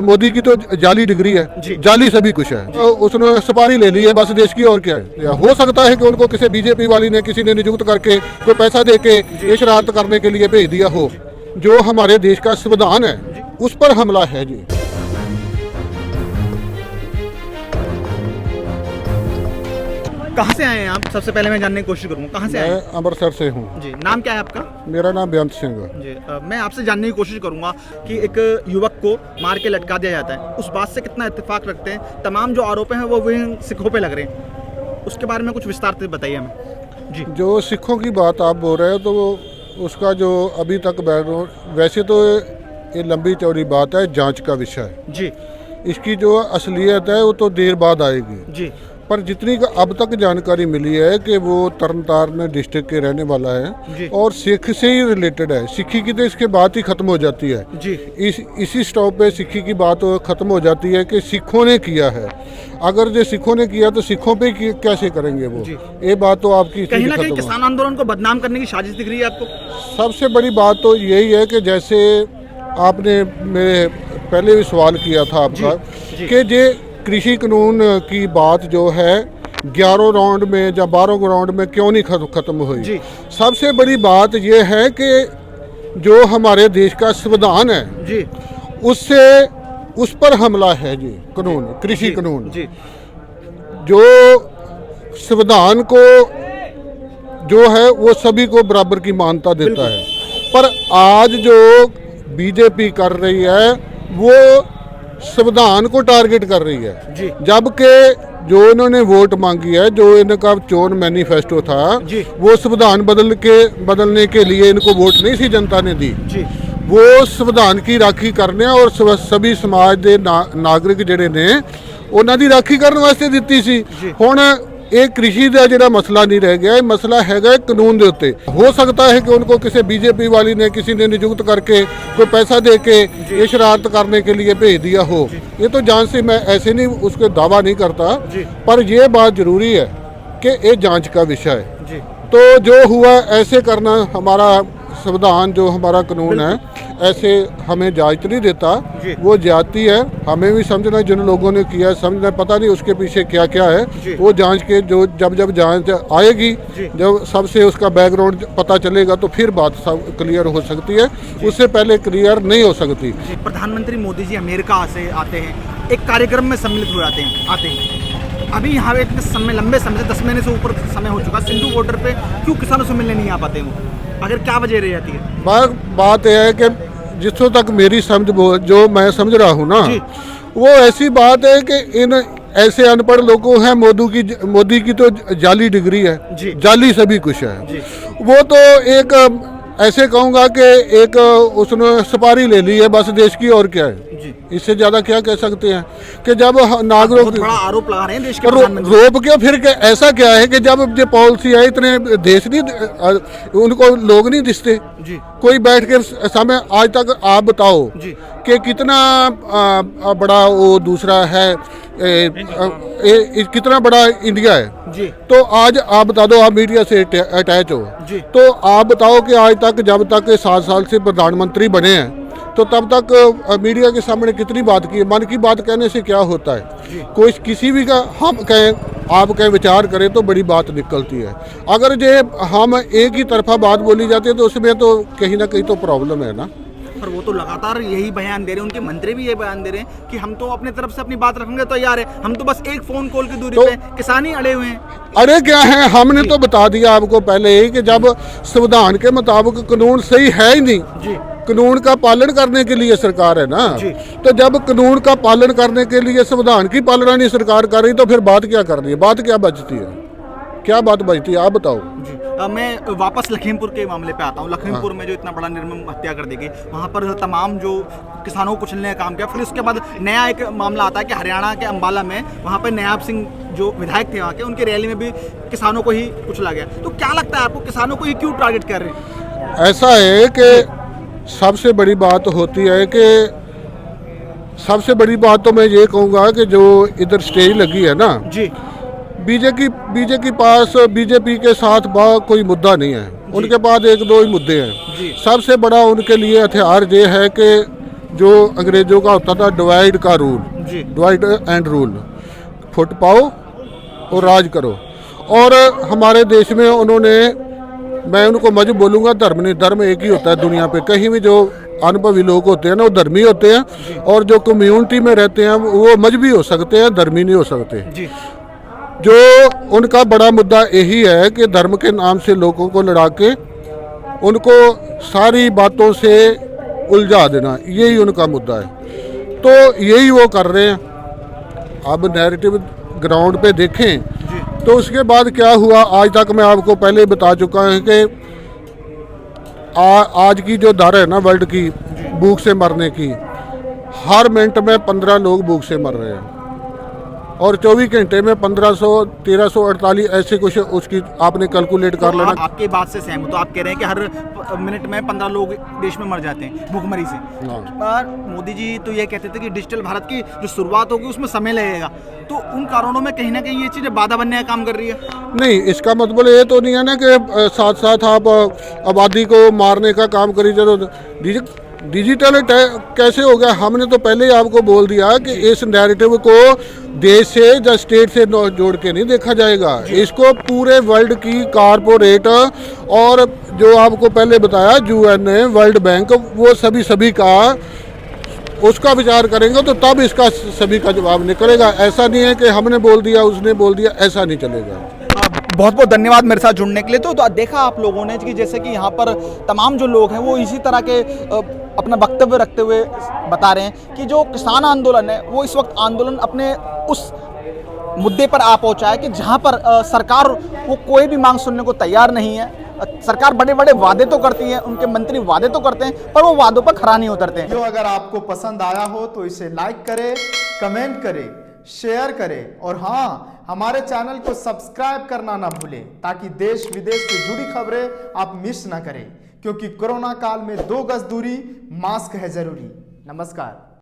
मोदी की तो जाली डिग्री है, जाली सभी कुछ है। तो उसने सुपारी ले ली है बस देश की, और क्या है। हो सकता है कि उनको किसी बीजेपी वाली ने किसी ने नियुक्त करके कोई पैसा दे के ये शरारत करने के लिए भेज दिया हो। जो हमारे देश का संविधान है उस पर हमला है जी। कहाँ से आए हैं आप? सबसे पहले मैं जानने की कोशिश करूँगा, कहाँ से आए हैं? मैं अमृतसर से हूँ जी। नाम क्या है आपका? मेरा नाम बेअंत सिंह जी। मैं आपसे जानने की कोशिश करूंगा कि एक युवक को मार के लटका दिया जाता है, उस बात से कितना इत्तेफाक रखते हैं? तमाम जो आरोप हैं वो सिखों पे लग रहे हैं, उसके बारे में कुछ विस्तार से बताइए हमें। जी। जो सिखों की बात आप बोल रहे हो तो उसका जो अभी तक बैकग्राउंड, वैसे तो ये लंबी चौड़ी बात है, जांच का विषय जी। इसकी जो असलियत है वो तो देर बाद आएगी जी। पर जितनी अब तक जानकारी मिली है कि वो तरनतारन डिस्ट्रिक्ट के रहने वाला है और सिख से ही रिलेटेड है। सिक्खी की तो इसके बाद ही खत्म हो जाती है जी। इसी स्टॉप पे सिक्खी की बात खत्म हो जाती है कि सिखों ने किया है। अगर जो सिखों ने किया तो सिखों पे कैसे करेंगे वो, ये बात तो आपकी कहीं ना कहीं किसान आंदोलन को बदनाम करने की साजिश दिख रही है आपको? सबसे बड़ी बात तो यही है कि जैसे आपने मेरे पहले भी सवाल किया था आपका कि जे कृषि कानून की बात जो है 11 राउंड में या 12 राउंड में क्यों नहीं खत्म हुई। सबसे बड़ी बात यह है कि जो हमारे देश का संविधान है जी, उस पर हमला है जी। कानून, कृषि कानून जी। जो संविधान को जो है वो सभी को बराबर की मान्यता देता है, पर आज जो बीजेपी कर रही है वो संविधान को टारगेट कर रही है। जबकि जो इन्होंने वोट मांगी है, जो इनका चोन मैनिफेस्टो था, वो संविधान बदलने के लिए इनको वोट नहीं सी जनता ने दी। वो संविधान की राखी करने और सभी समाज के नागरिक जिहड़े ने उन्हां दी राखी करने वास्ते दित्ती सी। हुण ये कृषि का जिहड़ा मसला नहीं रह गया, मसला हैगा कानून के उत्ते। हो सकता है कि उनको किसी बीजेपी वाली ने किसी ने नियुक्त करके कोई पैसा दे के ये शरारत करने के लिए भेज दिया हो। ये तो जांच से मैं ऐसे नहीं उसके दावा नहीं करता, पर यह बात जरूरी है कि ये जांच का विषय है। तो जो हुआ ऐसे करना, हमारा संविधान जो हमारा कानून है ऐसे हमें जांच नहीं देता, वो जाती है। हमें भी समझना, जिन लोगों ने किया समझना, पता नहीं उसके पीछे क्या क्या है। वो जांच के जो जब जांच आएगी, जब सबसे उसका बैकग्राउंड पता चलेगा तो फिर बात सब क्लियर हो सकती है, उससे पहले क्लियर नहीं हो सकती। प्रधानमंत्री मोदी जी अमेरिका से आते हैं, एक कार्यक्रम में सम्मिलित हो जाते हैं। अभी यहाँ एक लंबे समय से 10 महीने से ऊपर समय हो चुका, सिंधु बॉर्डर पे क्यों किसानों से मिलने नहीं आ पाते वो? अगर क्या वजह रह जाती है? बात यह है कि जिसों तक मेरी समझ जो मैं समझ रहा हूँ ना, वो ऐसी बात है कि इन ऐसे अनपढ़ लोगों हैं, मोदी की तो जाली डिग्री है, जाली सभी कुछ है। वो तो एक ऐसे कहूँगा कि एक उसने सुपारी ले ली है बस देश की, और क्या है। इससे ज्यादा क्या कह सकते हैं कि जब नागरिक बड़ा आरोप लगा रहे हैं देश के रोप के, फिर ऐसा क्या है कि जब ये पॉलिसी है इतने देश नहीं, उनको लोग नहीं दिखते। कोई बैठ के समय आज तक आप बताओ कि कितना बड़ा वो दूसरा है, कितना बड़ा इंडिया है। तो आज आप बता दो, आप मीडिया से अटैच हो, तो आप बताओ कि आज तक जब तक 7 साल से प्रधानमंत्री बने हैं तो तब तक मीडिया के सामने कितनी बात की है। मन की बात कहने से क्या होता है? कोई किसी भी का हम कहें, आप कहें, विचार करें तो बड़ी बात निकलती है। अगर जे हम एक ही तरफा बात बोली जाती है तो उसमें तो कहीं ना कहीं तो प्रॉब्लम है ना। पर वो तो लगातार यही बयान दे रहे हैं, उनके मंत्री भी ये बयान दे रहे हैं कि हम तो अपने तरफ से अपनी बात रखेंगे तो यार है, हम तो बस एक फोन कॉल की दूरी पे किसान ही अड़े हुए हैं। अरे क्या है, हमने तो बता दिया आपको पहले ही कि जब संविधान के मुताबिक कानून सही है ही नहीं, कानून का पालन करने के लिए सरकार है ना, तो जब कानून का पालन करने के लिए संविधान की पालना नहीं सरकार कर रही तो फिर बात क्या कर रही है? बात क्या बचती है? क्या बात बचती है आप बताओ। मैं वापस लखीमपुर के मामले पे आता हूँ। लखीमपुर में जो इतना बड़ा निर्मम हत्या कर दी गई, वहाँ पर तमाम जो किसानों को कुचलने का काम किया। फिर उसके बाद नया एक मामला आता है कि हरियाणा के अंबाला में वहाँ पर नयाब सिंह जो विधायक थे वहाँ के, उनकी रैली में भी किसानों को ही कुचला गया। तो क्या लगता है आपको, किसानों को ही क्यों टारगेट कर रहे हैं? ऐसा है कि सबसे बड़ी बात होती है कि सबसे बड़ी बात तो मैं ये कहूँगा कि जो इधर स्टेज लगी है ना, बीजेपी के साथ कोई मुद्दा नहीं है। उनके पास 1-2 ही मुद्दे हैं। सबसे बड़ा उनके लिए हथियार ये है कि जो अंग्रेजों का होता था डिवाइड का रूल, जी डिवाइड एंड रूल, फुट पाओ और राज करो। और हमारे देश में उन्होंने, मैं उनको मजहब बोलूँगा, धर्म नहीं, धर्म एक ही होता है दुनिया पे। कहीं भी जो अनुभवी लोग होते हैं ना, वो धर्मी होते हैं, और जो कम्युनिटी में रहते हैं वो मजहबी हो सकते हैं, धर्मी नहीं हो सकते। जी जो उनका बड़ा मुद्दा यही है कि धर्म के नाम से लोगों को लड़ा के उनको सारी बातों से उलझा देना, यही उनका मुद्दा है। तो यही वो कर रहे हैं। अब नैरेटिव ग्राउंड पे देखें तो उसके बाद क्या हुआ, आज तक मैं आपको पहले बता चुका हूँ कि आज की जो दर है ना वर्ल्ड की भूख से मरने की, हर मिनट में 15 लोग भूख से मर रहे हैं, और 24 घंटे में 1500, 1348 ऐसे कुछ उसकी आपने कैलकुलेट कर लेना। आपकी बात से सहमत, तो आप कह रहे हैं कि हर मिनट में 15 लोग देश में मर जाते हैं भूखमरी से। पर मोदी जी तो ये कहते थे कि डिजिटल भारत की जो शुरुआत होगी उसमें समय लगेगा, तो उन कारणों में कहीं ना कहीं ये चीज़ें बाधा बनने का काम कर रही है। नहीं, इसका मतलब ये तो नहीं है ना कि साथ साथ आप आबादी को मारने का काम करी चलो। डिजिटल कैसे हो गया, हमने तो पहले ही आपको बोल दिया कि इस नैरेटिव को देश से या स्टेट से जोड़ के नहीं देखा जाएगा, इसको पूरे वर्ल्ड की कारपोरेट और जो आपको पहले बताया UN, वर्ल्ड बैंक, वो सभी का उसका विचार करेंगे, तो तब इसका सभी का जवाब निकलेगा। ऐसा नहीं है कि हमने बोल दिया उसने बोल दिया, ऐसा नहीं चलेगा। बहुत बहुत धन्यवाद मेरे साथ जुड़ने के लिए। तो देखा आप लोगों ने कि जैसे कि यहाँ पर तमाम जो लोग हैं वो इसी तरह के अपना वक्तव्य रखते हुए बता रहे हैं कि जो किसान आंदोलन है वो इस वक्त आंदोलन अपने उस मुद्दे पर आ पहुंचा है कि जहाँ पर सरकार वो कोई भी मांग सुनने को तैयार नहीं है। सरकार बड़े बड़े वादे तो करती है, उनके मंत्री वादे तो करते हैं, पर वो वादों पर खरा नहीं उतरते हैं। जो अगर आपको पसंद आया हो तो इसे लाइक करें, कमेंट करें, शेयर करें, और हाँ, हमारे चैनल को सब्सक्राइब करना ना भूलें ताकि देश विदेश से जुड़ी खबरें आप मिस ना करें, क्योंकि कोरोना काल में 2 गज दूरी, मास्क है जरूरी। नमस्कार।